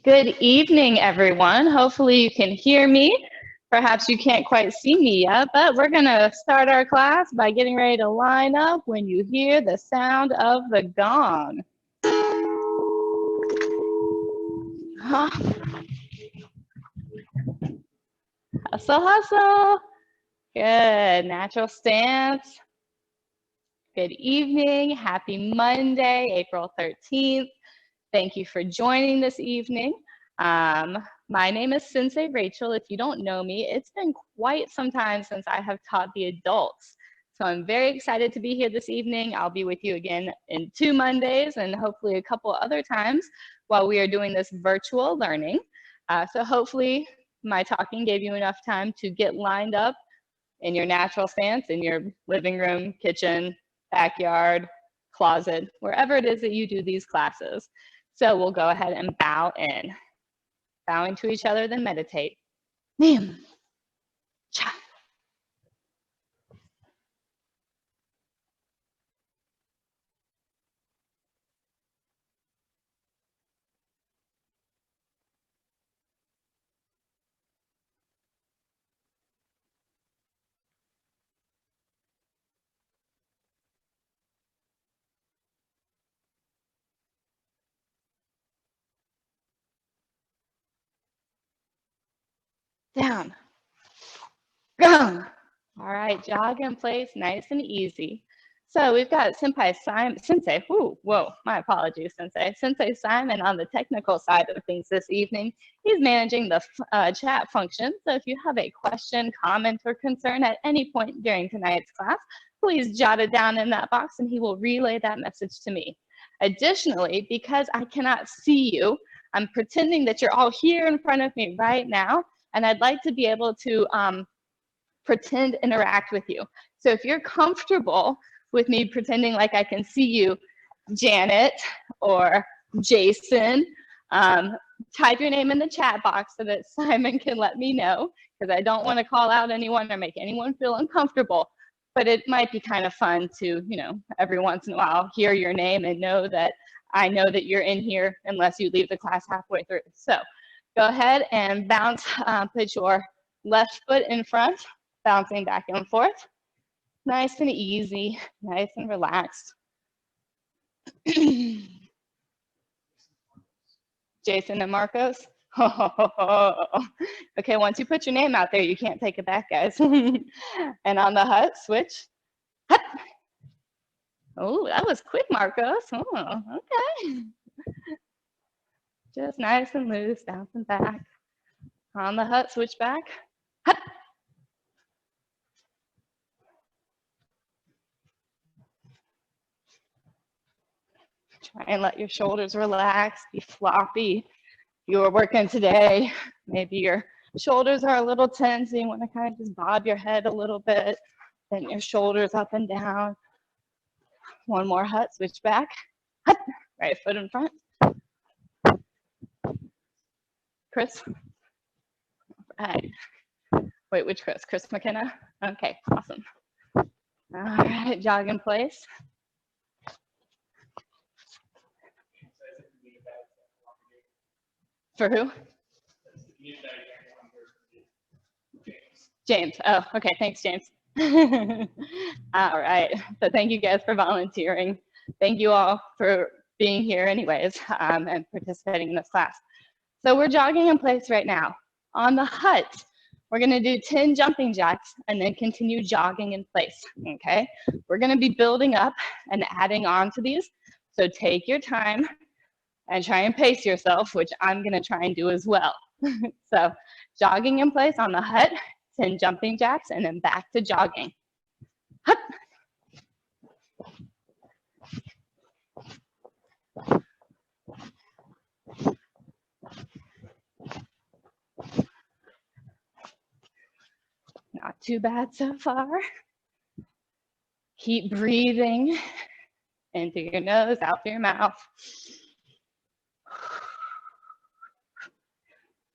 Good evening, everyone. Hopefully you can hear me. Perhaps you can't quite see me yet, but we're going to start our class by getting ready to line up when you hear the sound of the gong. Huh? Hustle, hustle. Good. Natural stance. Good evening. Happy Monday, April 13th. Thank you for joining this evening. My name is Sensei Rachel. If you don't know me, it's been quite some time since I have taught the adults. So I'm very excited to be here this evening. I'll be with you again in 2 Mondays and hopefully a couple other times while we are doing this virtual learning. So hopefully my talking gave you enough time to get lined up in your natural stance, in your living room, kitchen, backyard, closet, wherever it is that you do these classes. So we'll go ahead and bow in. Bowing to each other, then meditate. Nam, cha. Down. Gong. All right, jog in place, nice and easy. So we've got Sensei, whoa, my apologies, Sensei Simon on the technical side of things this evening. He's managing the chat function. So if you have a question, comment, or concern at any point during tonight's class, please jot it down in that box and he will relay that message to me. Additionally, because I cannot see you, I'm pretending that you're all here in front of me right now, and I'd like to be able to pretend interact with you. So if you're comfortable with me pretending like I can see you, Janet or Jason, type your name in the chat box so that Simon can let me know, because I don't want to call out anyone or make anyone feel uncomfortable. But it might be kind of fun to, every once in a while hear your name and know that I know that you're in here unless you leave the class halfway through. So go ahead and bounce, put your left foot in front, bouncing back and forth. Nice and easy, nice and relaxed. Jason and Marcos. Okay, once you put your name out there, you can't take it back, guys. And on the hut, switch. Hut. Oh, that was quick, Marcos. Oh, okay. Just nice and loose, bouncing back. On the hut, switch back. Hut. Try and let your shoulders relax, be floppy. You were working today, maybe your shoulders are a little tense, so you want to kind of just bob your head a little bit, bend your shoulders up and down. One more hut, switch back. Hut. Right foot in front. Chris. Right. Wait, which Chris? Chris McKenna? Okay, awesome. All right, jog in place. For who? James. Oh, okay, thanks, James. All right, so thank you guys for volunteering. Thank you all for being here anyways, and participating in this class. So we're jogging in place right now. On the hut, we're gonna do 10 jumping jacks and then continue jogging in place, okay? We're gonna be building up and adding on to these. So take your time and try and pace yourself, which I'm gonna try and do as well. So jogging in place on the hut, 10 jumping jacks, and then back to jogging. Hut. Not too bad so far. Keep breathing in through your nose, out through your mouth.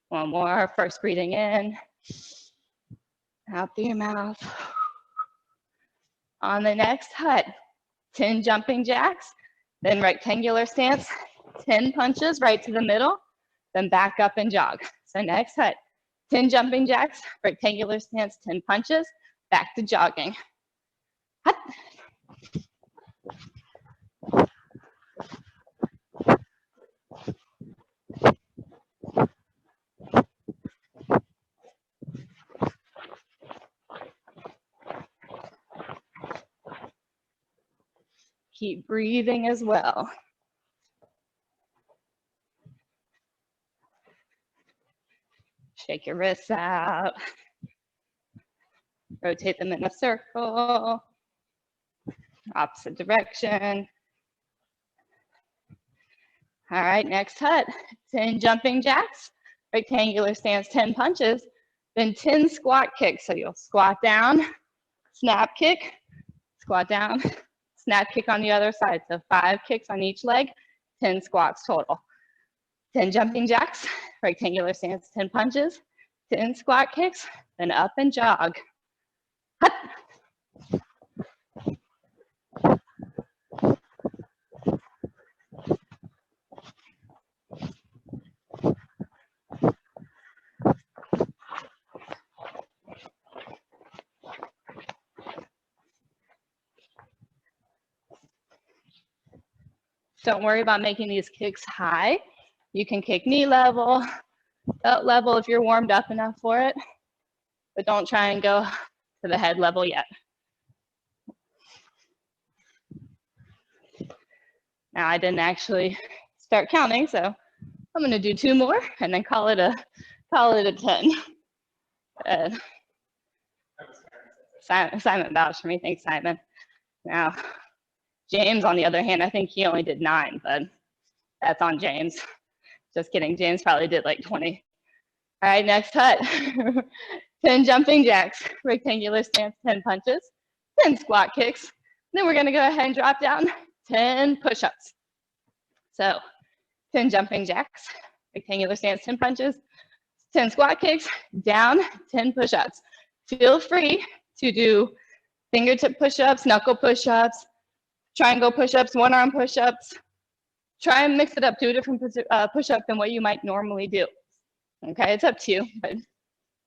One more, first breathing in, out through your mouth. On the next hut, 10 jumping jacks, then rectangular stance, 10 punches right to the middle, then back up and jog. So next hut, 10 jumping jacks, rectangular stance, 10 punches, back to jogging. Hut. Keep breathing as well. Shake your wrists out. Rotate them in a circle. Opposite direction. All right, next hut, 10 jumping jacks, rectangular stance, 10 punches, then 10 squat kicks. So you'll squat down, snap kick, squat down, snap kick on the other side. So 5 kicks on each leg, 10 squats total. 10 jumping jacks, rectangular stance, 10 punches, 10 squat kicks, then up and jog. Hut. Don't worry about making these kicks high. You can kick knee level, belt level if you're warmed up enough for it, but don't try and go to the head level yet. Now I didn't actually start counting, so I'm gonna do 2 more and then call it a 10. Simon vouched for me, thanks Simon. Now, James on the other hand, I think he only did 9, but that's on James. Just kidding, James probably did like 20. All right, next hut. 10 jumping jacks, rectangular stance, 10 punches, 10 squat kicks. Then we're gonna go ahead and drop down 10 push-ups. So 10 jumping jacks, rectangular stance, 10 punches, 10 squat kicks, down, 10 push-ups. Feel free to do fingertip push-ups, knuckle push-ups, triangle push-ups, one-arm push-ups. Try and mix it up, do a different push-up than what you might normally do. Okay, it's up to you, but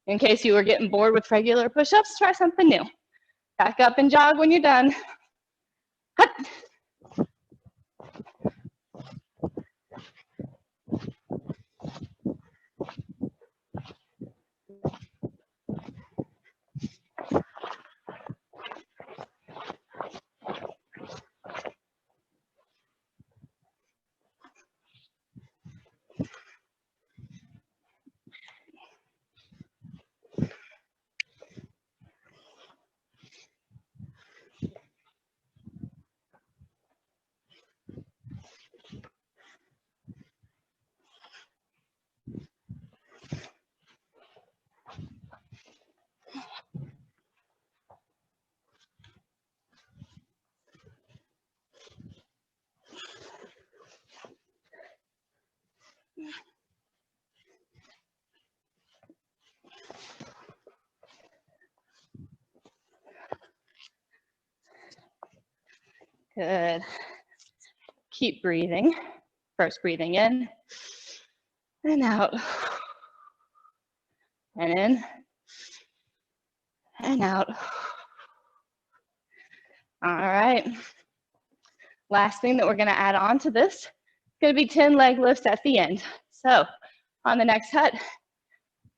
in case you were getting bored with regular push-ups, try something new. Back up and jog when you're done. Hut. Good. Keep breathing. First breathing in and out. And in and out. All right. Last thing that we're gonna add on to this is gonna be 10 leg lifts at the end. So on the next hut,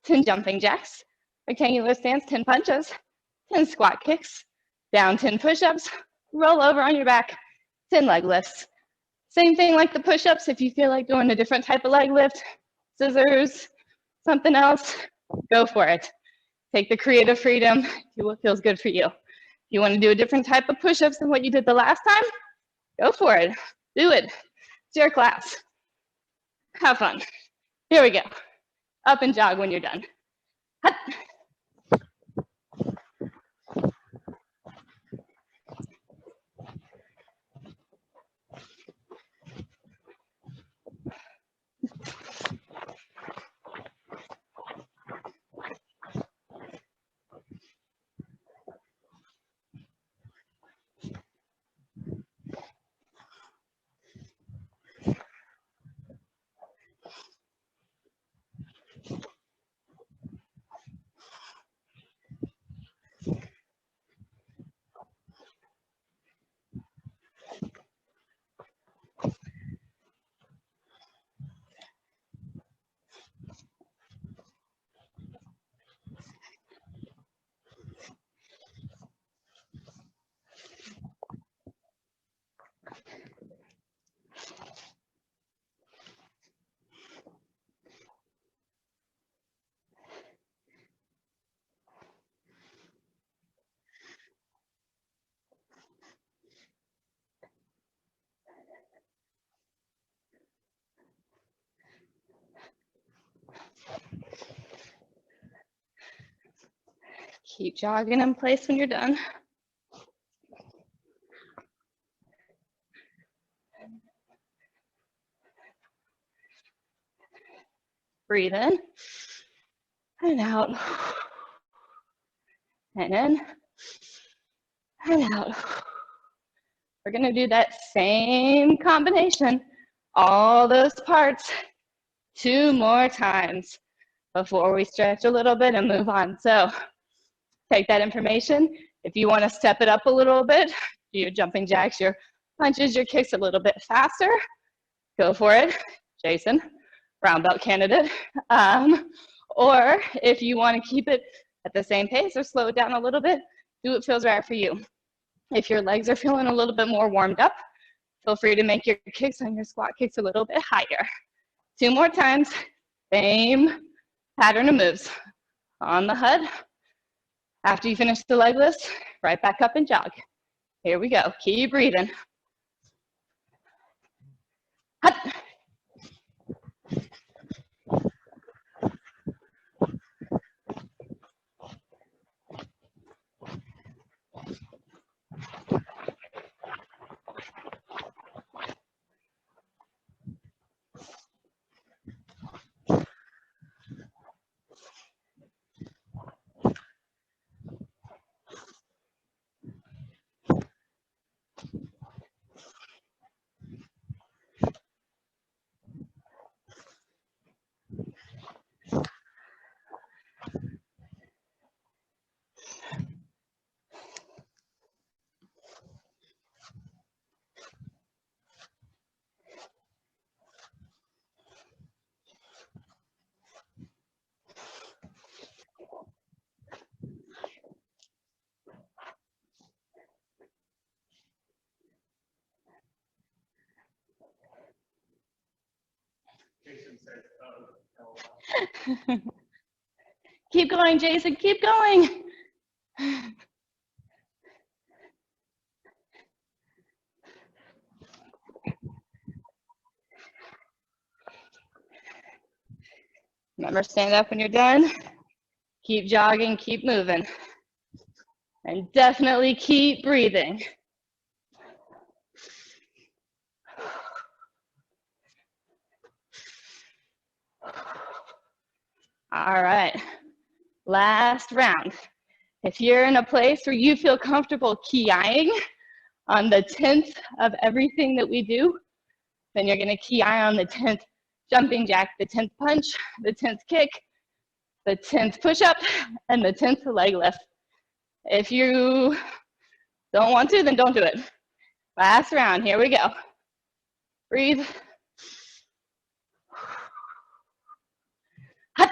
10 jumping jacks, rectangular stance, 10 punches, 10 squat kicks, down 10 push-ups, roll over on your back, 10 leg lifts. Same thing like the push-ups. If you feel like doing a different type of leg lift, scissors, something else, go for it. Take the creative freedom, do what feels good for you. If you want to do a different type of push-ups than what you did the last time, go for it. Do it. It's your class. Have fun. Here we go. Up and jog when you're done. Hut. Keep jogging in place when you're done. Breathe in and out. And in and out. We're gonna do that same combination, all those parts, 2 more times before we stretch a little bit and move on. So take that information. If you wanna step it up a little bit, do your jumping jacks, your punches, your kicks a little bit faster, go for it. Jason, brown belt candidate. Or if you wanna keep it at the same pace or slow it down a little bit, do what feels right for you. If your legs are feeling a little bit more warmed up, feel free to make your kicks on your squat kicks a little bit higher. 2 more times, same pattern of moves. On the HUD, after you finish the leg lift, right back up and jog. Here we go, keep breathing. HUD. Keep going, Jason, keep going. Remember, stand up when you're done. Keep jogging, keep moving. And definitely keep breathing. All right, last round. If you're in a place where you feel comfortable ki-ing on the 10th of everything that we do, then you're gonna ki on the 10th jumping jack, the 10th punch, the 10th kick, the 10th push-up, and the 10th leg lift. If you don't want to, then don't do it. Last round, here we go. Breathe. Hut.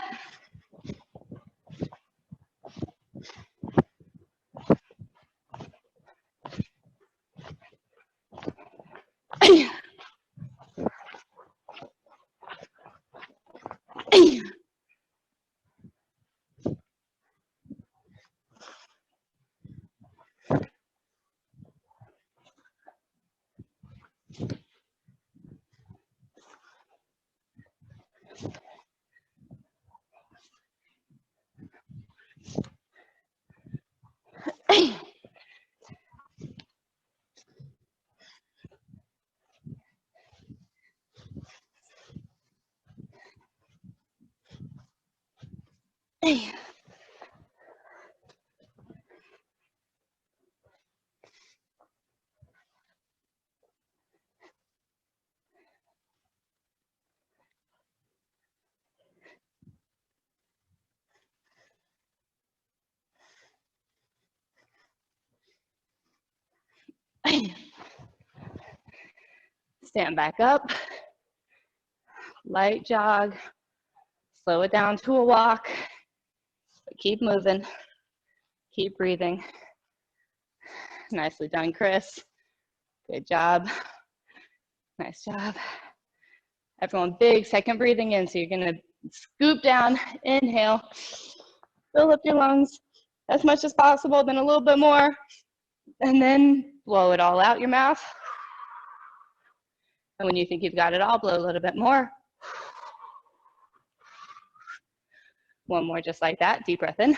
Stand back up, light jog, slow it down to a walk, but keep moving, keep breathing. Nicely done, Chris. Good job. Nice job. Everyone, big second breathing in. So you're gonna scoop down, inhale, fill up your lungs as much as possible, then a little bit more, and then blow it all out your mouth. And when you think you've got it all, blow a little bit more. One more just like that, deep breath in.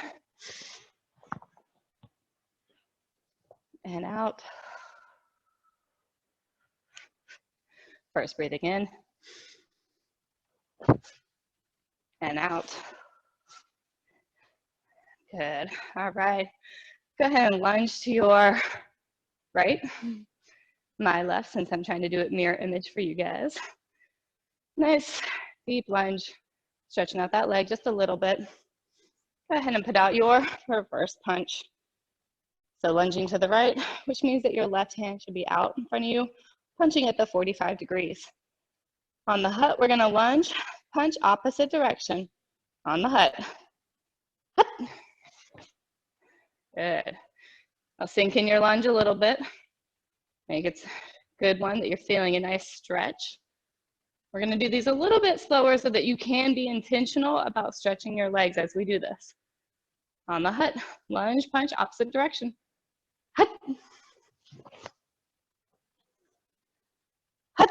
First, breathing in and out. Good. All right. Go ahead and lunge to your right, my left, since I'm trying to do it mirror image for you guys. Nice deep lunge, stretching out that leg just a little bit. Go ahead and put out your reverse punch. So lunging to the right, which means that your left hand should be out in front of you, punching at the 45 degrees. On the hut, we're gonna lunge, punch opposite direction. On the hut. Hut. Good. I'll sink in your lunge a little bit. Make it a good one that you're feeling a nice stretch. We're gonna do these a little bit slower so that you can be intentional about stretching your legs as we do this. On the hut, lunge, punch, opposite direction. Hut. Hut.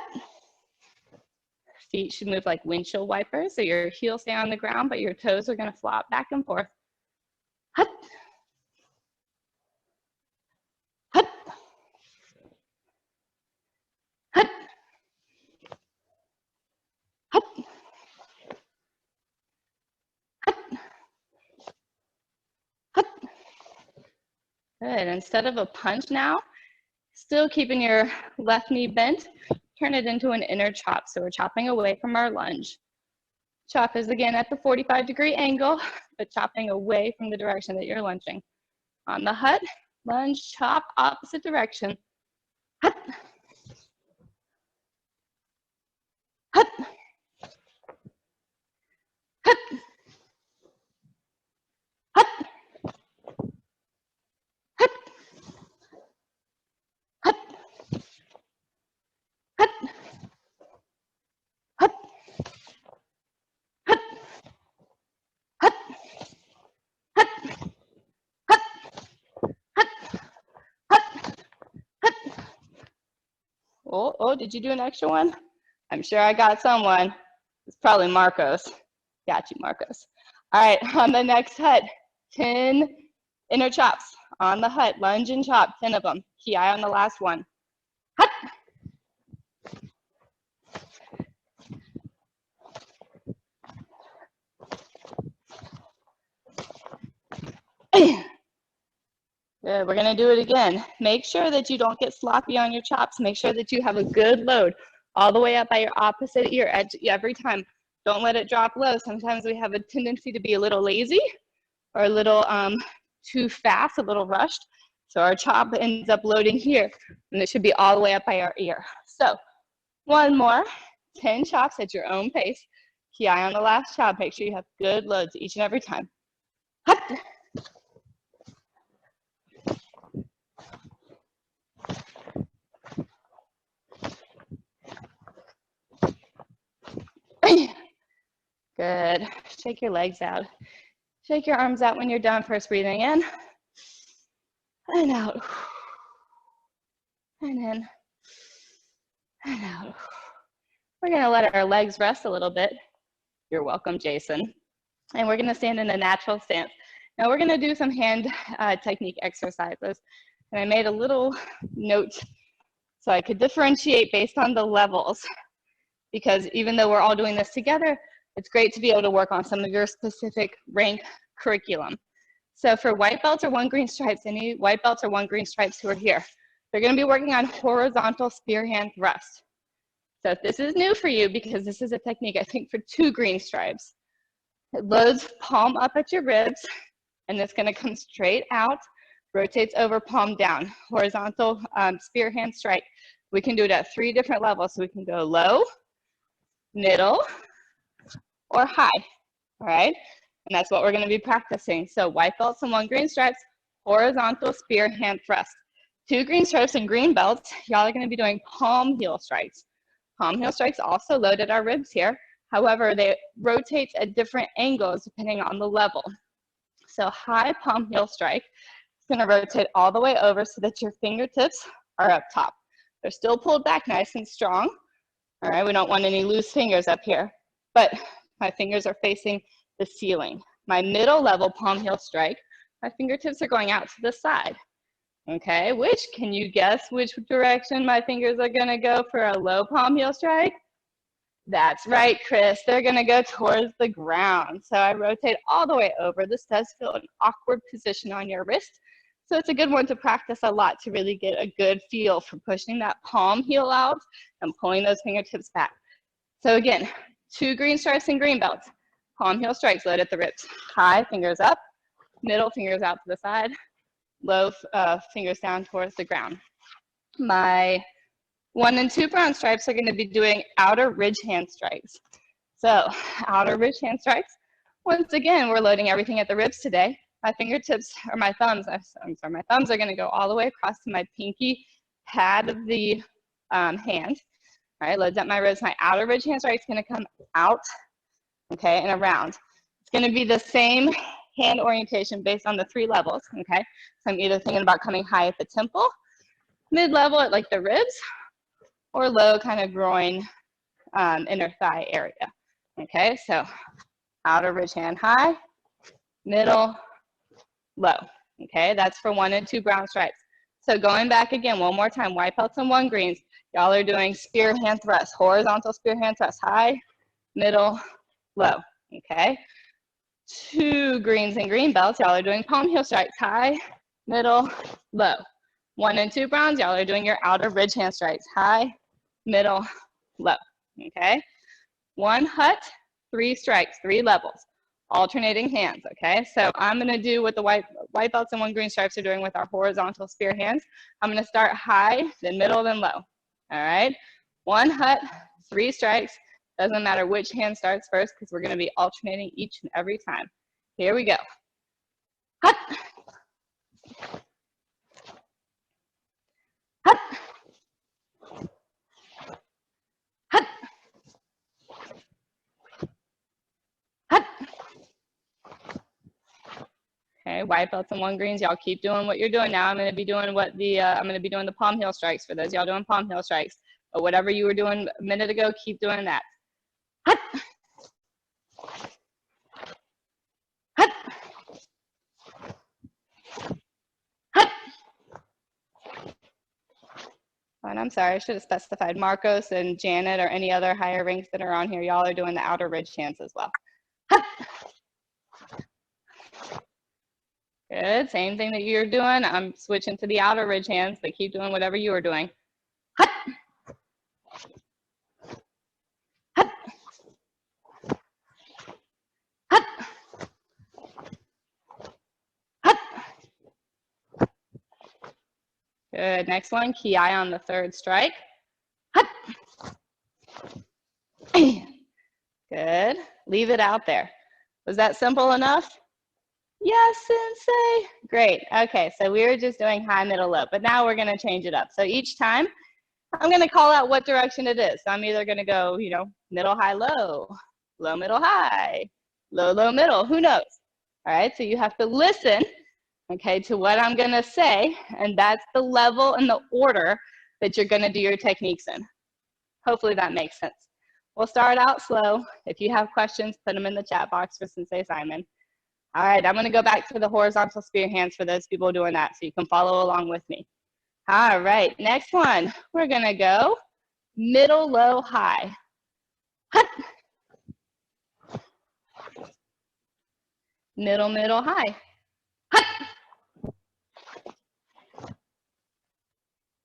Feet should move like windshield wipers, so your heels stay on the ground, but your toes are gonna flop back and forth. Hut. Hut. Hut. Hut. Hut. Hut. Good. Instead of a punch now, still keeping your left knee bent, turn it into an inner chop. So we're chopping away from our lunge. Chop is again at the 45-degree angle, but chopping away from the direction that you're lunging. On the hut, lunge, chop, opposite direction. Hut. Hut. Hut. Hut. Hut. Hut. Hut. Hut. Hut. Hut. Hut. Hut. Hut. Hut. Hut. Oh, did you do an extra one? I'm sure I got someone. It's probably Marcos. Got you, Marcos. All right, on the next hut, 10 inner chops. On the hut, lunge and chop, 10 of them. Key eye on the last one. Hut. Good, we're gonna do it again. Make sure that you don't get sloppy on your chops. Make sure that you have a good load all the way up by your opposite ear every time. Don't let it drop low. Sometimes we have a tendency to be a little lazy or a little too fast, a little rushed. So our chop ends up loading here, and it should be all the way up by our ear. So one more, 10 chops at your own pace. Key eye on the last chop. Make sure you have good loads each and every time. Hut. Good. Shake your legs out. Shake your arms out when you're done. First, breathing in and out. And in and out. We're going to let our legs rest a little bit. You're welcome, Jason. And we're going to stand in a natural stance. Now we're going to do some hand technique exercises. And I made a little note so I could differentiate based on the levels. Because even though we're all doing this together, it's great to be able to work on some of your specific rank curriculum. So for white belts or 1 green stripes, any white belts or 1 green stripes who are here, they're going to be working on horizontal spear hand thrust. So if this is new for you, because this is a technique, I think, for 2 green stripes, it loads palm up at your ribs, and it's going to come straight out, rotates over, palm down, horizontal spear hand strike. We can do it at 3 different levels. So we can go low, middle, or high, all right? And that's what we're gonna be practicing. So white belts and 1 green stripes, horizontal spear hand thrust. 2 green stripes and green belts, y'all are gonna be doing palm heel strikes. Palm heel strikes also load at our ribs here. However, they rotate at different angles depending on the level. So high palm heel strike is gonna rotate all the way over so that your fingertips are up top. They're still pulled back nice and strong. All right, we don't want any loose fingers up here, but my fingers are facing the ceiling. My middle level palm heel strike, my fingertips are going out to the side. Okay, can you guess which direction my fingers are gonna go for a low palm heel strike? That's right, Chris. They're gonna go towards the ground. So I rotate all the way over. This does feel an awkward position on your wrist. So it's a good one to practice a lot to really get a good feel for pushing that palm heel out and pulling those fingertips back. So again, 2 green stripes and green belts. Palm heel strikes, load at the ribs. High, fingers up. Middle, fingers out to the side. Low, fingers down towards the ground. My 1 and 2 brown stripes are going to be doing outer ridge hand strikes. So outer ridge hand strikes. Once again, we're loading everything at the ribs today. My fingertips, or my thumbs, my thumbs are going to go all the way across to my pinky pad of the hand. All right, loads at my ribs. My outer ridge hand strike is going to come out, okay, and around. It's going to be the same hand orientation based on the 3 levels, okay? So I'm either thinking about coming high at the temple, mid-level at like the ribs, or low kind of groin, inner thigh area, okay? So outer ridge hand high, middle, low, okay? That's for 1 and 2 brown stripes. So going back again, one more time, white belts and 1 greens. Y'all are doing spear hand thrust, horizontal spear hand thrust, high, middle, low, okay? 2 greens and green belts, y'all are doing palm heel strikes, high, middle, low. 1 and 2 browns, y'all are doing your outer ridge hand strikes, high, middle, low, okay? 1 hut, 3 strikes, 3 levels, alternating hands, okay? So I'm gonna do what the white belts and 1 green stripes are doing with our horizontal spear hands. I'm gonna start high, then middle, then low, all right? 1 hut, 3 strikes, doesn't matter which hand starts first because we're gonna be alternating each and every time. Here we go. Hut. Hut. Hut. Hut. Okay, white belts and 1 greens, y'all keep doing what you're doing. Now I'm gonna be doing the palm heel strikes for those y'all doing palm heel strikes. But whatever you were doing a minute ago, keep doing that. Hut. Hut. Hut. And I'm sorry, I should have specified Marcos and Janet or any other higher ranks that are on here. Y'all are doing the outer ridge hands as well. Hut. Good, same thing that you're doing. I'm switching to the outer ridge hands, but keep doing whatever you are doing. Hut. Hut. Hut. Hut. Good, next one, ki on the 3rd strike. Hut. Good, leave it out there. Was that simple enough? Yes, Sensei. Great. Okay, so we were just doing high, middle, low, but now we're going to change it up. So each time, I'm going to call out what direction it is. So I'm either going to go, middle, high, low, low, middle, high, low, low, middle. Who knows? All right, so you have to listen, okay, to what I'm going to say, and that's the level and the order that you're going to do your techniques in. Hopefully that makes sense. We'll start out slow. If you have questions, put them in the chat box for Sensei Simon. All right, I'm gonna go back to the horizontal spear hands for those people doing that so you can follow along with me. All right, next one. We're gonna go middle, low, high. Hut. Middle, middle, high. Hut.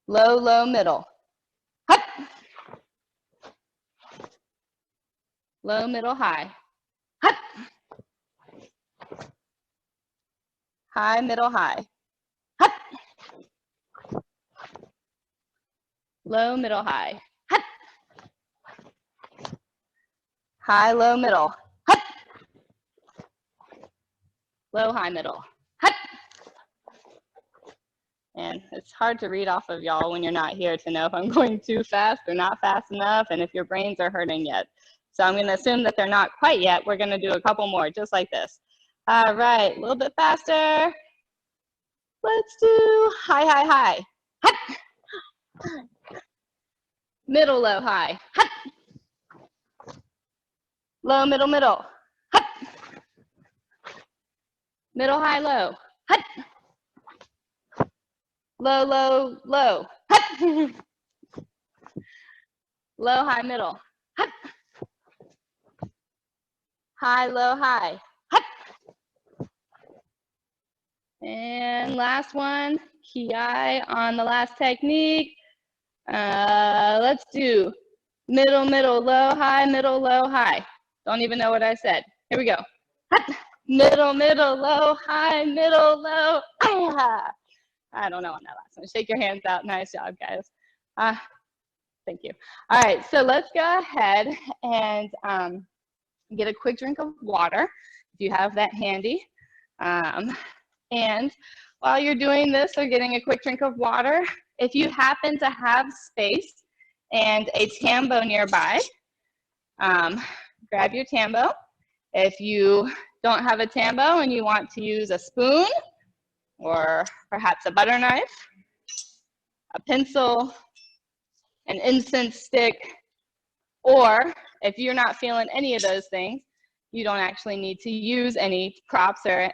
Low, low, middle. Hut. Low, middle, high. Hut. High, middle, high. Hut. Low, middle, high. Hut. High, low, middle. Hut. Low, high, middle. Hut. And it's hard to read off of y'all when you're not here to know if I'm going too fast or not fast enough and if your brains are hurting yet. So I'm going to assume that they're not quite yet. We're going to do a couple more just like this. All right, a little bit faster. Let's do high, high, high. Hut. Middle, low, high. Hut. Low, middle, middle. Hut. Middle, high, low. Hut. low, low, low. Hut. Low, high, middle. Hut. High, low, high. Hut. And last one, ki on the last technique. Let's do middle, middle, low, high, middle, low, high. Don't even know what I said. Here we go. Hut. Middle, middle, low, high, middle, low. Ah. I don't know on that last one. Shake your hands out. Nice job, guys. Thank you. All right, so let's go ahead and get a quick drink of water if you have that handy. And while you're doing this or getting a quick drink of water, if you happen to have space and a Tambo nearby, grab your Tambo. If you don't have a Tambo and you want to use a spoon or perhaps a butter knife, a pencil, an incense stick, or if you're not feeling any of those things, you don't actually need to use any props or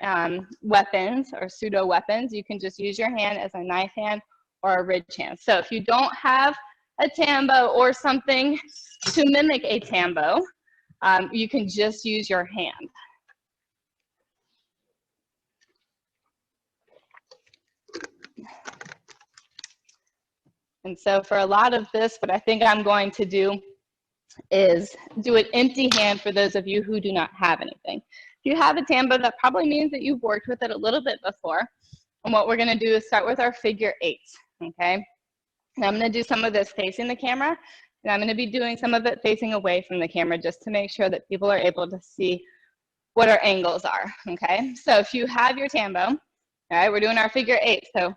weapons or pseudo weapons. You can just use your hand as a knife hand or a ridge hand. So if you don't have a Tambo or something to mimic a Tambo, you can just use your hand. And so for a lot of this, what I think I'm going to do is do it empty hand for those of you who do not have anything. If you have a Tambo, that probably means that you've worked with it a little bit before. And what we're going to do is start with our figure eights, okay? And I'm going to do some of this facing the camera, and I'm going to be doing some of it facing away from the camera just to make sure that people are able to see what our angles are, okay? So if you have your Tambo, all right, we're doing our figure eight. So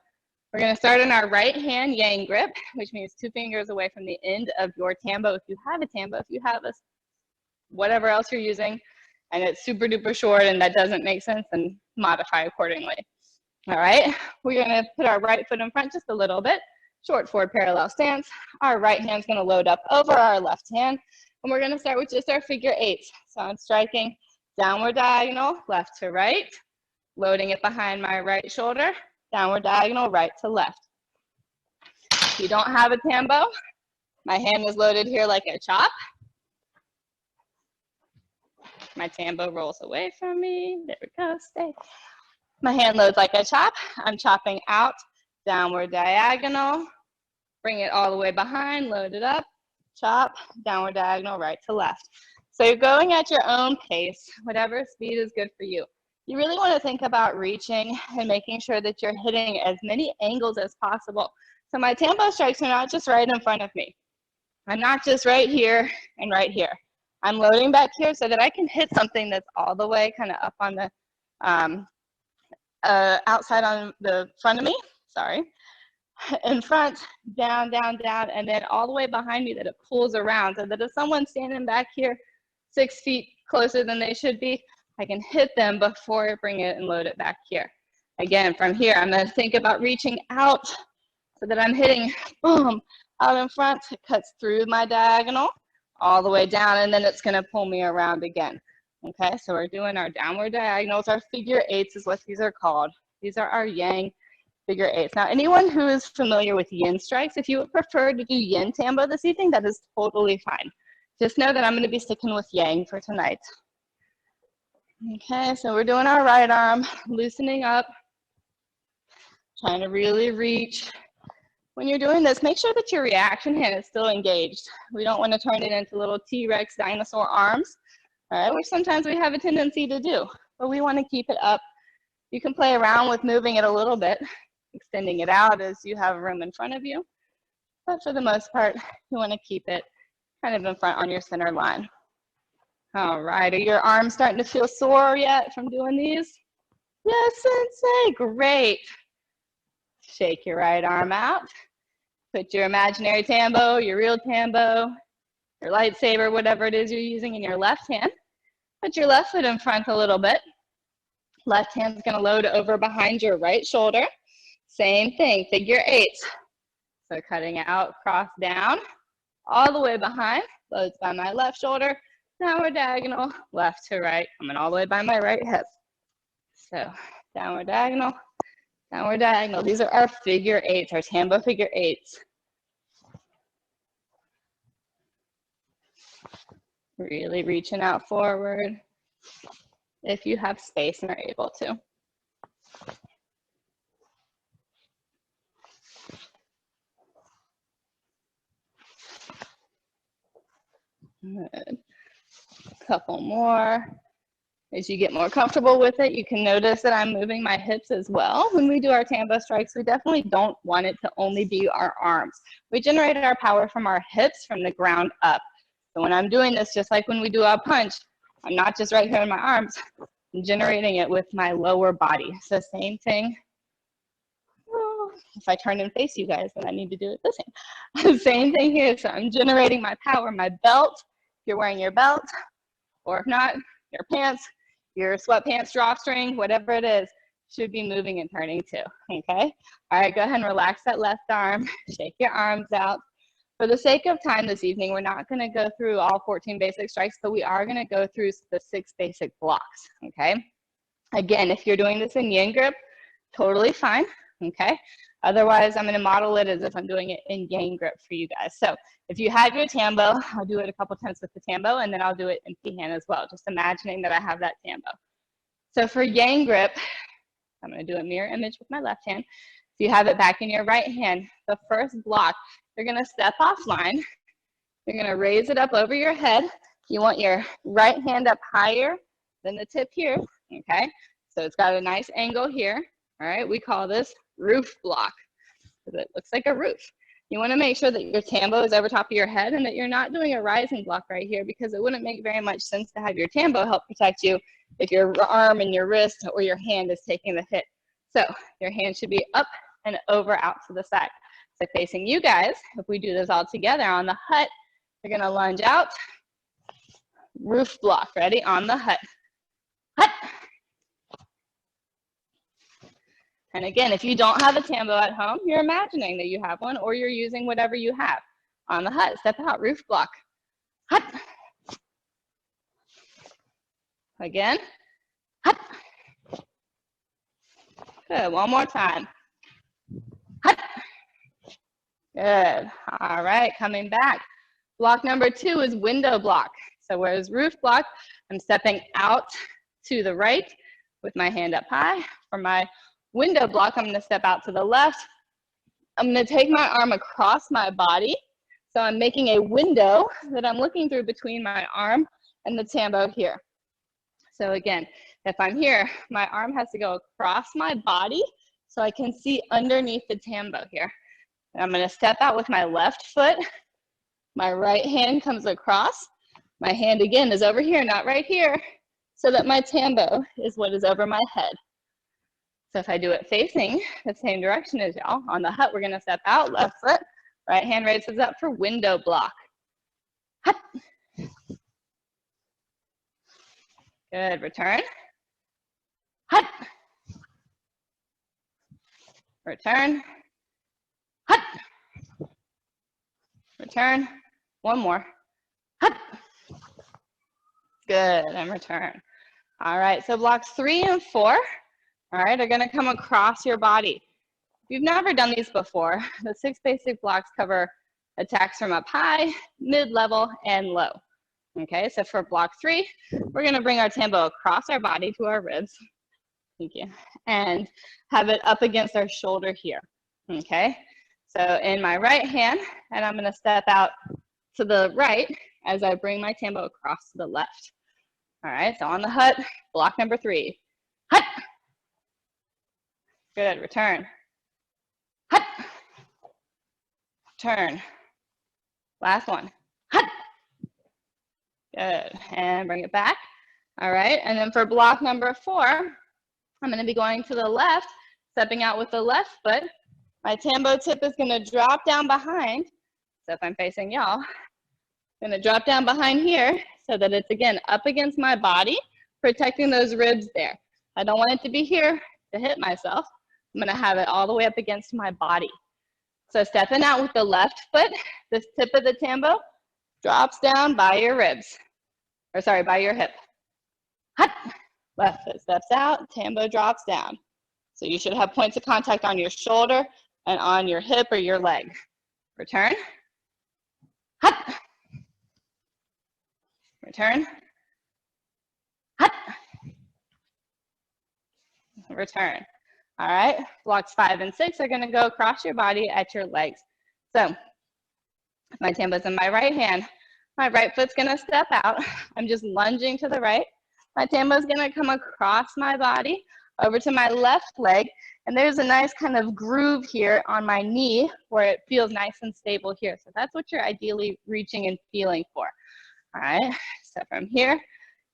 we're going to start in our right hand yang grip, which means 2 fingers away from the end of your Tambo. If you have a Tambo, if you have a whatever else you're using, and it's super duper short and that doesn't make sense, then modify accordingly. All right, we're going to put our right foot in front just a little bit, short forward parallel stance. Our right hand's going to load up over our left hand, and we're going to start with just our figure eights. So I'm striking downward diagonal, left to right, loading it behind my right shoulder, downward diagonal, right to left. If you don't have a Tambo, my hand is loaded here like a chop. My Tambo rolls away from me. There we go, stay. My hand loads like a chop. I'm chopping out, downward diagonal, bring it all the way behind, load it up, chop, downward diagonal, right to left. So you're going at your own pace, whatever speed is good for you. You really want to think about reaching and making sure that you're hitting as many angles as possible. So my Tambo strikes are not just right in front of me. I'm not just right here and right here. I'm loading back here so that I can hit something that's all the way kind of up on the outside on the front of me, sorry. In front, down, down, down, and then all the way behind me that it pulls around so that if someone's standing back here 6 feet closer than they should be, I can hit them before I bring it and load it back here. Again, from here, I'm going to think about reaching out so that I'm hitting, boom, out in front. It cuts through my diagonal all the way down, and then it's going to pull me around again. Okay, so we're doing our downward diagonals. Our figure eights is what these are called. These are our yang figure eights. Now, anyone who is familiar with yin strikes, if you would prefer to do yin Tambo this evening, that is totally fine. Just know that I'm going to be sticking with yang for tonight. Okay, so we're doing our right arm, loosening up, trying to really reach. When you're doing this, make sure that your reaction hand is still engaged. We don't want to turn it into little T-Rex dinosaur arms, all right, which sometimes we have a tendency to do, but we want to keep it up. You can play around with moving it a little bit, extending it out as you have room in front of you, but for the most part, you want to keep it kind of in front on your center line. All right, are your arms starting to feel sore yet from doing these? Yes, Sensei, great. Shake your right arm out. Put your imaginary Tambo, your real Tambo, your lightsaber, whatever it is you're using in your left hand. Put your left foot in front a little bit. Left hand's gonna load over behind your right shoulder. Same thing, figure eights. So cutting out, cross down, all the way behind, loads by my left shoulder, downward diagonal, left to right, coming all the way by my right hip. So downward diagonal, Downward diagonal. These are our figure eights, our Tambo figure eights. Really reaching out forward if you have space and are able to. Good. Couple more. As you get more comfortable with it, you can notice that I'm moving my hips as well. When we do our Tambo strikes, we definitely don't want it to only be our arms. We generate our power from our hips from the ground up. So when I'm doing this, just like when we do our punch, I'm not just right here in my arms, I'm generating it with my lower body. So same thing. If I turn and face you guys, then I need to do it the same. Same thing here. So I'm generating my power, my belt. If you're wearing your belt, or if not, your pants, your sweatpants, drawstring, whatever it is, should be moving and turning too, okay? All right, go ahead and relax that left arm, shake your arms out. For the sake of time this evening, we're not gonna go through all 14 basic strikes, but we are gonna go through the 6 basic blocks, okay? Again, if you're doing this in yin grip, totally fine, okay? Otherwise, I'm gonna model it as if I'm doing it in yang grip for you guys. So if you have your Tambo, I'll do it a couple times with the Tambo, and then I'll do it in P-hand as well, just imagining that I have that Tambo. So for yang grip, I'm gonna do a mirror image with my left hand. If you have it back in your right hand, the first block, you're gonna step offline. You're gonna raise it up over your head. You want your right hand up higher than the tip here, okay? So it's got a nice angle here, all right? We call this roof block, because it looks like a roof. You want to make sure that your Tambo is over top of your head and that you're not doing a rising block right here, because it wouldn't make very much sense to have your Tambo help protect you if your arm and your wrist or your hand is taking the hit. So your hand should be up and over out to the side. So facing you guys, if we do this all together on the hut, you're going to lunge out, roof block, ready? On the hut. Hut. And again, if you don't have a Tambo at home, you're imagining that you have one, or you're using whatever you have. On the hut, step out, roof block. Hut. Again. Hut. Good, one more time. Hut. Good, all right, coming back. Block number 2 is window block. So whereas roof block, I'm stepping out to the right with my hand up high. For my window block, I'm gonna step out to the left. I'm gonna take my arm across my body. So I'm making a window that I'm looking through between my arm and the Tambo here. So again, if I'm here, my arm has to go across my body so I can see underneath the Tambo here. And I'm gonna step out with my left foot. My right hand comes across. My hand again is over here, not right here, so that my Tambo is what is over my head. So if I do it facing the same direction as y'all, on the hut, we're gonna step out, left foot, right hand raises up for window block. Hut. Good, return. Hut. Return. Hut. Return. One more. Hut. Good, and return. All right, so blocks 3 and 4, all right, are gonna come across your body. If you've never done these before, the 6 basic blocks cover attacks from up high, mid-level, and low. Okay, so for block 3, we're gonna bring our Tambo across our body to our ribs. Thank you. And have it up against our shoulder here. Okay, so in my right hand, and I'm gonna step out to the right as I bring my Tambo across to the left. All right, so on the hut, block number 3. Hut. Good, return. Hut. Turn. Last one. Hut. Good, and bring it back. All right, and then for block number 4, I'm gonna be going to the left, stepping out with the left foot. My Tambo tip is gonna drop down behind. So if I'm facing y'all, I'm gonna drop down behind here so that it's, again, up against my body, protecting those ribs there. I don't want it to be here to hit myself. I'm gonna have it all the way up against my body. So stepping out with the left foot, this tip of the Tambo drops down by your ribs, or sorry, by your hip. Hut. Left foot steps out, Tambo drops down. So you should have points of contact on your shoulder and on your hip or your leg. Return. Hut. Return. Hut. Return. All right, blocks 5 and 6 are gonna go across your body at your legs. So my Tambo's in my right hand. My right foot's gonna step out. I'm just lunging to the right. My Tambo's gonna come across my body over to my left leg. And there's a nice kind of groove here on my knee where it feels nice and stable here. So that's what you're ideally reaching and feeling for. All right, so from here,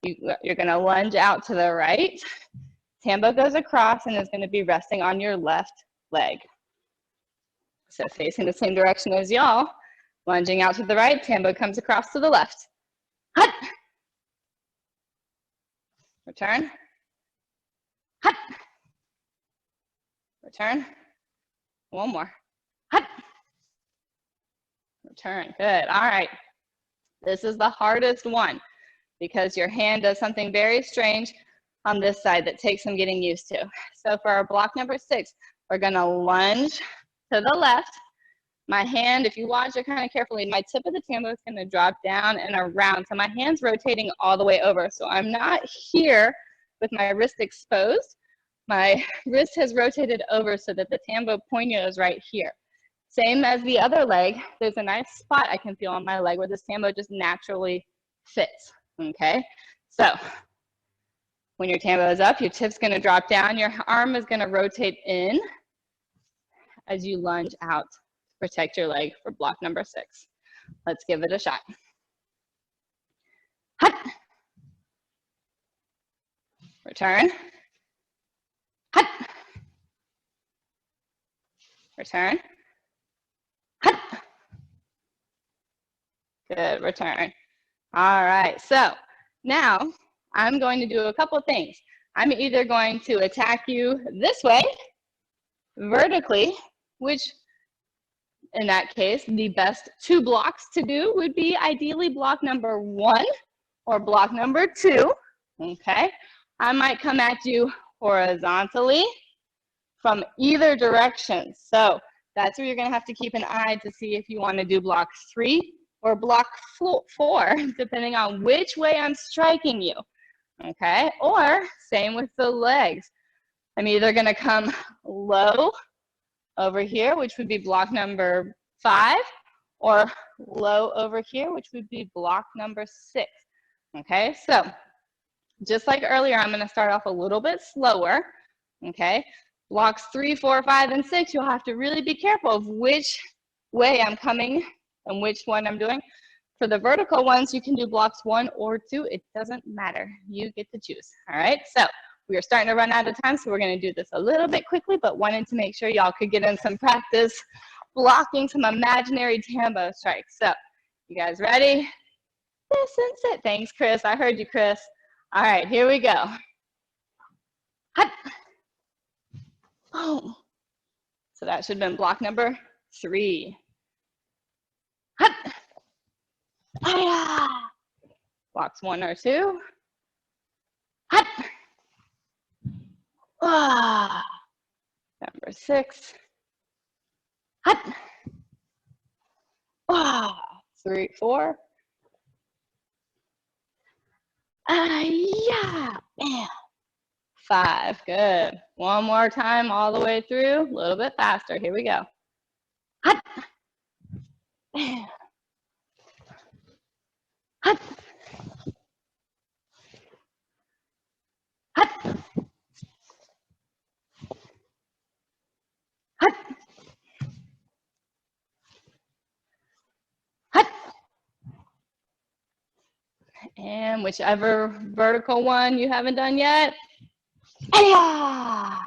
you're gonna lunge out to the right. Tambo goes across and is going to be resting on your left leg. So facing the same direction as y'all, lunging out to the right, Tambo comes across to the left. Hut. Return. Hut. Return. One more. Hut. Return. Good. All right. This is the hardest one because your hand does something very strange on this side that takes some getting used to. So for our block number 6, we're gonna lunge to the left. My hand, if you watch it kind of carefully, my tip of the Tambo is gonna drop down and around. So my hand's rotating all the way over. So I'm not here with my wrist exposed. My wrist has rotated over so that the Tambo pointer is right here. Same as the other leg, there's a nice spot I can feel on my leg where this Tambo just naturally fits, okay? So when your Tambo is up, your tip's gonna drop down, your arm is gonna rotate in as you lunge out to protect your leg for block number 6. Let's give it a shot. Hut. Return. Hut. Return. Hut. Good, return. All right, so now I'm going to do a couple things. I'm either going to attack you this way, vertically, which in that case, the best 2 blocks to do would be ideally block number 1 or block number 2, okay? I might come at you horizontally from either direction. So that's where you're gonna have to keep an eye to see if you wanna do block 3 or block 4, depending on which way I'm striking you, okay? Or same with the legs. I'm either gonna come low over here, which would be block number 5, or low over here, which would be block number 6, okay? So just like earlier, I'm gonna start off a little bit slower, okay? Blocks 3, 4, 5, and 6, you'll have to really be careful of which way I'm coming and which one I'm doing. For the vertical ones, you can do blocks 1 or 2. It doesn't matter. You get to choose, all right? So we are starting to run out of time, so we're gonna do this a little bit quickly, but wanted to make sure y'all could get in some practice blocking some imaginary Tambo strikes. So you guys ready? Yes, and sit. Thanks, Chris. I heard you, Chris. All right, here we go. Hut. Boom. So that should have been block number 3. Hut. Hiya. Blocks 1 or 2. Hut. Ah. Number 6. Hut. Ah. 3, 4. Yeah. Bam. 5. Good. One more time all the way through. A little bit faster. Here we go. Hut. Bam. Hut. Hut. Hut. Hut. And whichever vertical one you haven't done yet. Hiya.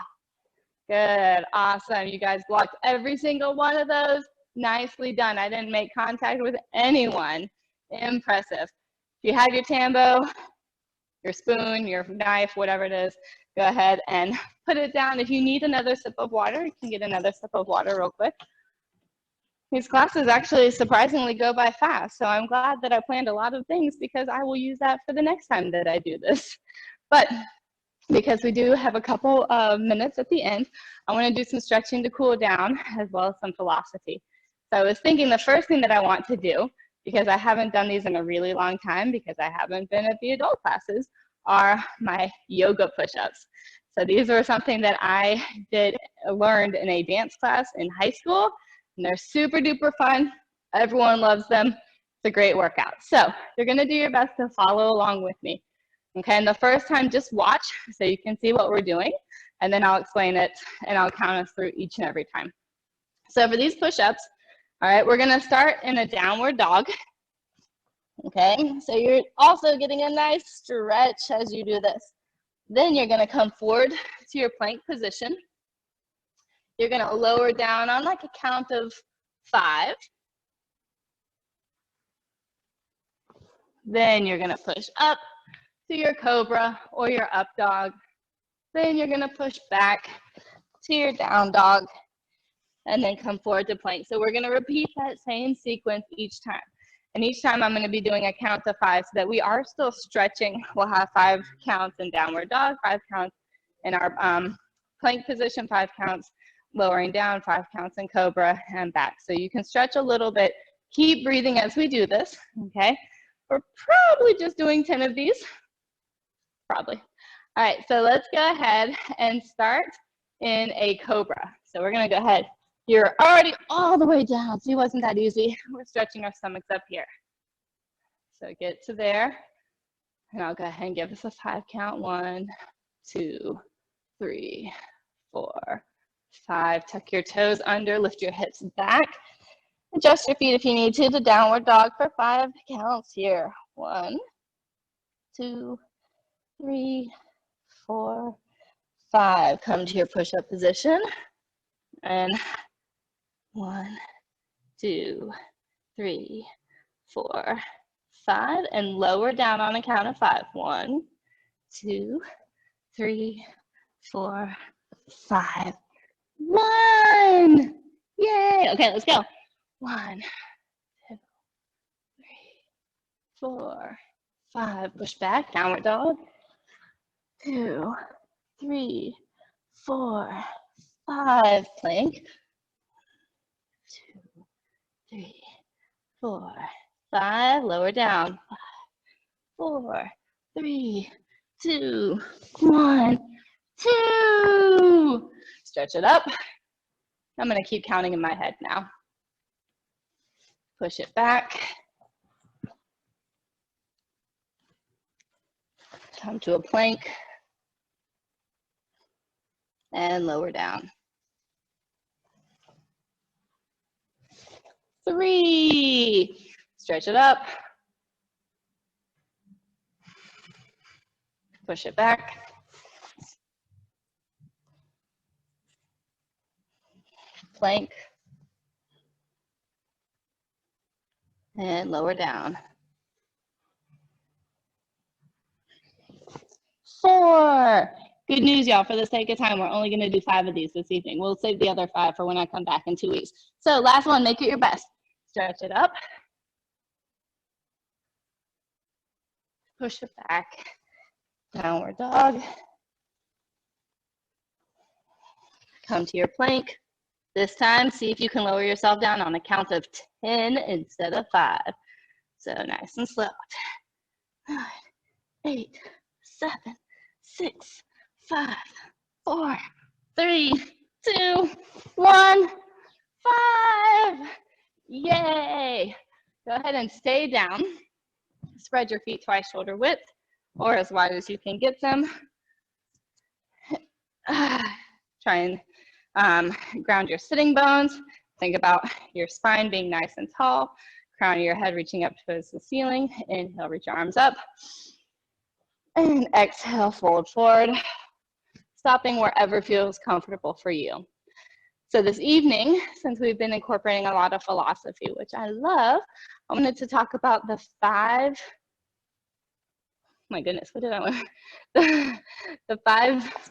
Good. Awesome. You guys blocked every single one of those. Nicely done. I didn't make contact with anyone. Impressive. If you have your Tambo, your spoon, your knife, whatever it is, go ahead and put it down. If you need another sip of water, you can get another sip of water real quick. These classes actually surprisingly go by fast, so I'm glad that I planned a lot of things because I will use that for the next time that I do this. But because we do have a couple of minutes at the end, I want to do some stretching to cool down as well as some philosophy. So I was thinking the first thing that I want to do, because I haven't done these in a really long time because I haven't been at the adult classes, are my yoga push-ups. So these were something that I learned in a dance class in high school, and they're super duper fun. Everyone loves them. It's a great workout. So you're gonna do your best to follow along with me. Okay, and the first time just watch so you can see what we're doing, and then I'll explain it and I'll count us through each and every time. So for these push-ups, all right, we're gonna start in a downward dog. Okay, so you're also getting a nice stretch as you do this. Then you're gonna come forward to your plank position. You're gonna lower down on like a count of 5. Then you're gonna push up to your cobra or your up dog. Then you're gonna push back to your down dog and then come forward to plank. So we're gonna repeat that same sequence each time. And each time I'm gonna be doing a count to 5 so that we are still stretching. We'll have 5 counts in downward dog, 5 counts in our plank position, 5 counts lowering down, 5 counts in cobra and back. So you can stretch a little bit. Keep breathing as we do this, okay? We're probably just doing 10 of these, probably. All right, so let's go ahead and start in a cobra. So we're gonna go ahead. You're already all the way down. See, wasn't that easy? We're stretching our stomachs up here. So get to there, and I'll go ahead and give us a 5 count. 1, 2, 3, 4, 5. Tuck your toes under, lift your hips back. Adjust your feet if you need to. The downward dog for 5 counts here. 1, 2, 3, 4, 5. Come to your push-up position. And 1, 2, 3, 4, 5. And lower down on a count of 5. 1, 2, 3, 4, 5. 1. Yay. Okay, let's go. 1, 2, 3, 4, 5. Push back, downward dog. 2, 3, 4, 5. Plank. 2, 3, 4, 5. Lower down. 5, 4, 3, 2, 1, 2. Stretch it up. I'm going to keep counting in my head now. Push it back. Come to a plank. And lower down. 3. Stretch it up. Push it back. Plank. And lower down. 4. Good news, y'all. For the sake of time, we're only going to do 5 of these this evening. We'll save the other 5 for when I come back in 2 weeks. So last one, make it your best. Stretch it up. Push it back. Downward dog. Come to your plank. This time, see if you can lower yourself down on a count of 10 instead of 5. So nice and slow. 9, 8, 7, 6, 5, 4, 3, 2, 1, 5. Yay. Go ahead and stay down. Spread your feet twice shoulder width or as wide as you can get them. Try and ground your sitting bones. Think about your spine being nice and tall. Crown of your head reaching up towards the ceiling. Inhale, reach your arms up. And exhale, fold forward. Stopping wherever feels comfortable for you. So this evening, since we've been incorporating a lot of philosophy, which I love, I wanted to talk about the 5, my goodness, what did I want? The 5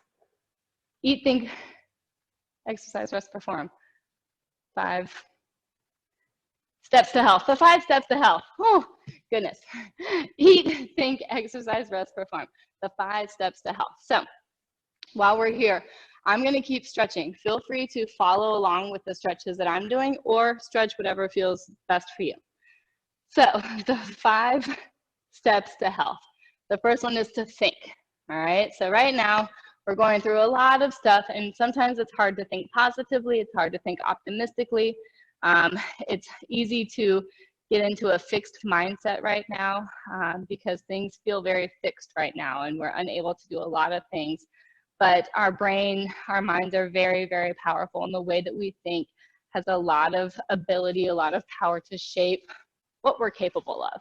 eat, think, exercise, rest, perform. 5 steps to health. The 5 steps to health. Oh, goodness. Eat, think, exercise, rest, perform. The 5 steps to health. So While we're here, I'm going to keep stretching. Feel free to follow along with the stretches that I'm doing or stretch whatever feels best for you. So the 5 steps to health. The first one is to think, all right? So right now, we're going through a lot of stuff, and sometimes it's hard to think positively. It's hard to think optimistically. It's easy to get into a fixed mindset right now because things feel very fixed right now, and we're unable to do a lot of things. But our brain, our minds are very, very powerful, and the way that we think has a lot of ability, a lot of power to shape what we're capable of.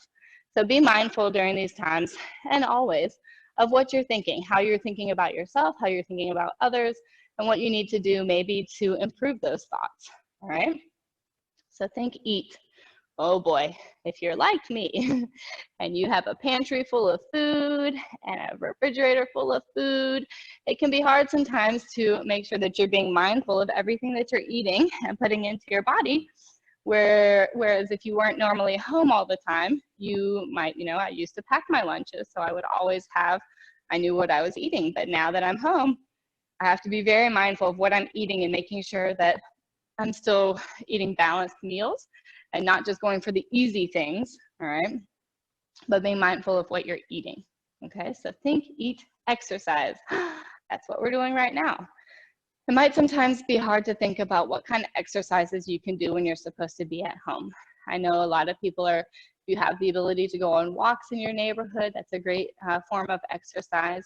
So be mindful during these times and always of what you're thinking, how you're thinking about yourself, how you're thinking about others, and what you need to do maybe to improve those thoughts, all right? So think, eat. Oh boy, if you're like me and you have a pantry full of food and a refrigerator full of food, it can be hard sometimes to make sure that you're being mindful of everything that you're eating and putting into your body. Whereas if you weren't normally home all the time, you might, I used to pack my lunches, so I would always I knew what I was eating. But now that I'm home, I have to be very mindful of what I'm eating and making sure that I'm still eating balanced meals and not just going for the easy things, all right? But being mindful of what you're eating, okay? So think, eat, exercise. That's what we're doing right now. It might sometimes be hard to think about what kind of exercises you can do when you're supposed to be at home. I know a lot of people you have the ability to go on walks in your neighborhood. That's a great form of exercise.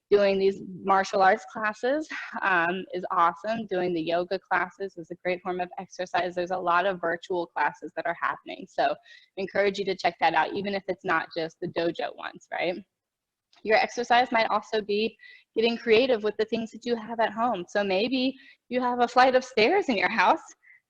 Doing these martial arts classes is awesome. Doing the yoga classes is a great form of exercise. There's a lot of virtual classes that are happening. So I encourage you to check that out, even if it's not just the dojo ones, right? Your exercise might also be getting creative with the things that you have at home. So maybe you have a flight of stairs in your house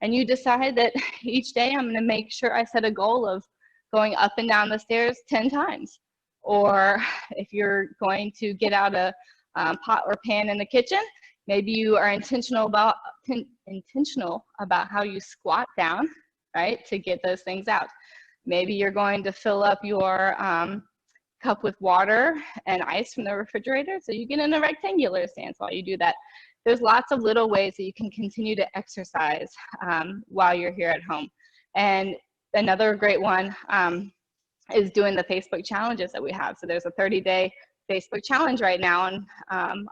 and you decide that each day I'm going to make sure I set a goal of going up and down the stairs 10 times. Or if you're going to get out a pot or pan in the kitchen, maybe you are intentional about how you squat down, right, to get those things out. Maybe you're going to fill up your cup with water and ice from the refrigerator, so you get in a rectangular stance while you do that. There's lots of little ways that you can continue to exercise while you're here at home. And another great one is doing the Facebook challenges that we have. So there's a 30-day Facebook challenge right now on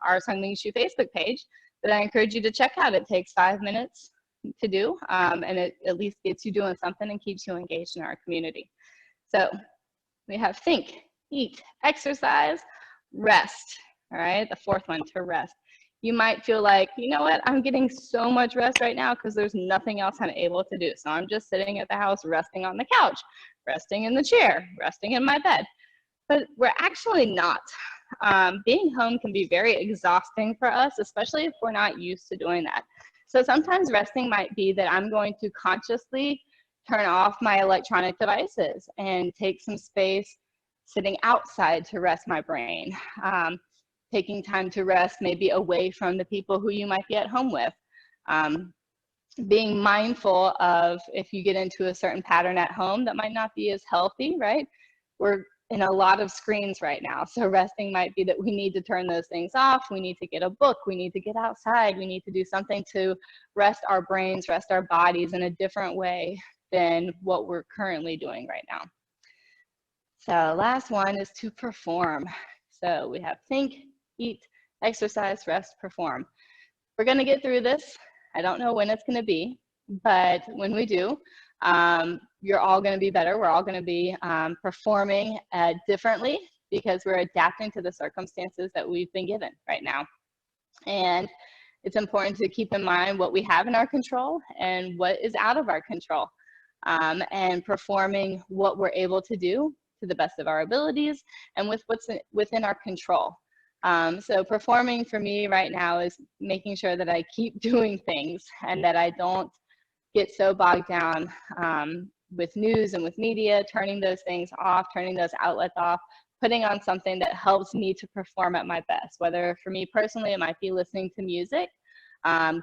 our Seungmin Shu Facebook page that I encourage you to check out. It takes 5 minutes to do, and it at least gets you doing something and keeps you engaged in our community. So we have think, eat, exercise, rest, all right? The 4th one, to rest. You might feel like, you know what, I'm getting so much rest right now because there's nothing else I'm able to do. So I'm just sitting at the house, resting on the couch, resting in the chair, resting in my bed. But we're actually not. Being home can be very exhausting for us, especially if we're not used to doing that. So sometimes resting might be that I'm going to consciously turn off my electronic devices and take some space sitting outside to rest my brain, taking time to rest maybe away from the people who you might be at home with, being mindful of if you get into a certain pattern at home that might not be as healthy, right? We're in a lot of screens right now, so resting might be that we need to turn those things off, we need to get a book, we need to get outside, we need to do something to rest our brains, rest our bodies in a different way than what we're currently doing right now. So last one is to perform. So we have think, eat, exercise, rest, perform. We're going to get through this. I don't know when it's going to be, but when we do, you're all going to be better. We're all going to be performing differently because we're adapting to the circumstances that we've been given right now. And it's important to keep in mind what we have in our control and what is out of our control, and performing what we're able to do to the best of our abilities and with what's within our control. So performing for me right now is making sure that I keep doing things and that I don't get so bogged down with news and with media, turning those things off, turning those outlets off, putting on something that helps me to perform at my best. Whether for me personally, it might be listening to music,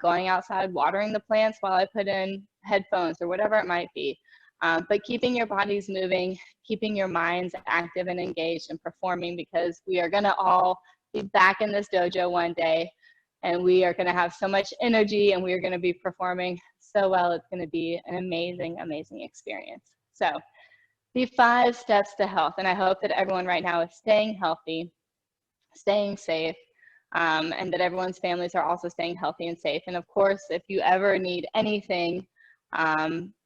going outside, watering the plants while I put in headphones or whatever it might be. But keeping your bodies moving, keeping your minds active and engaged and performing, because we are gonna all be back in this dojo one day. and we are going to have so much energy, and we are going to be performing so well. It's going to be an amazing, amazing experience. So the 5 steps to health, and I hope that everyone right now is staying healthy, staying safe, and that everyone's families are also staying healthy and safe. And of course, if you ever need anything,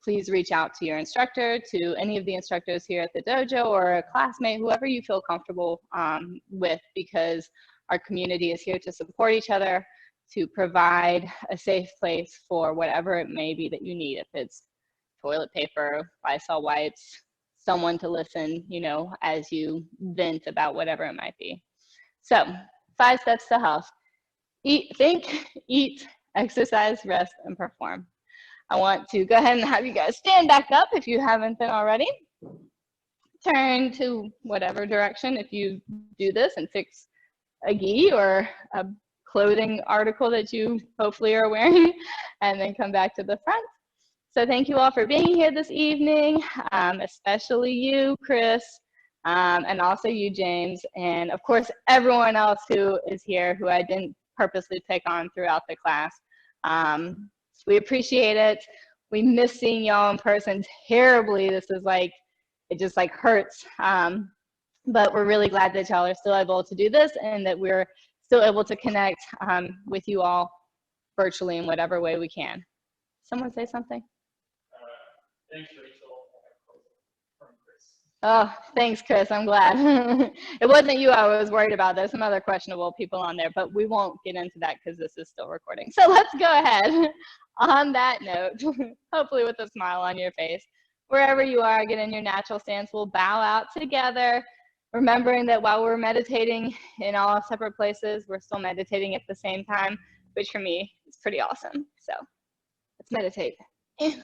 please reach out to your instructor, to any of the instructors here at the dojo, or a classmate, whoever you feel comfortable with, because our community is here to support each other, to provide a safe place for whatever it may be that you need. If it's toilet paper, Lysol wipes, someone to listen, you know, as you vent about whatever it might be. So 5 steps to health: eat, think, eat, exercise, rest, and perform. I want to go ahead and have you guys stand back up if you haven't been already. Turn to whatever direction if you do this, and fix a gi or a clothing article that you hopefully are wearing, and then come back to the front. So thank you all for being here this evening, especially you, Chris, and also you, James, and of course everyone else who is here who I didn't purposely pick on throughout the class. We appreciate it. We miss seeing y'all in person terribly. This is like, it just like hurts. But we're really glad that y'all are still able to do this, and that we're still able to connect with you all virtually in whatever way we can. Someone say something? Thanks, Rachel. From Chris. Oh, thanks, Chris. I'm glad. It wasn't you I was worried about. There's some other questionable people on there, but we won't get into that because this is still recording. So let's go ahead. On that note, hopefully with a smile on your face, wherever you are, get in your natural stance. We'll bow out together, remembering that while we're meditating in all separate places, we're still meditating at the same time, which for me is pretty awesome. So let's meditate. In.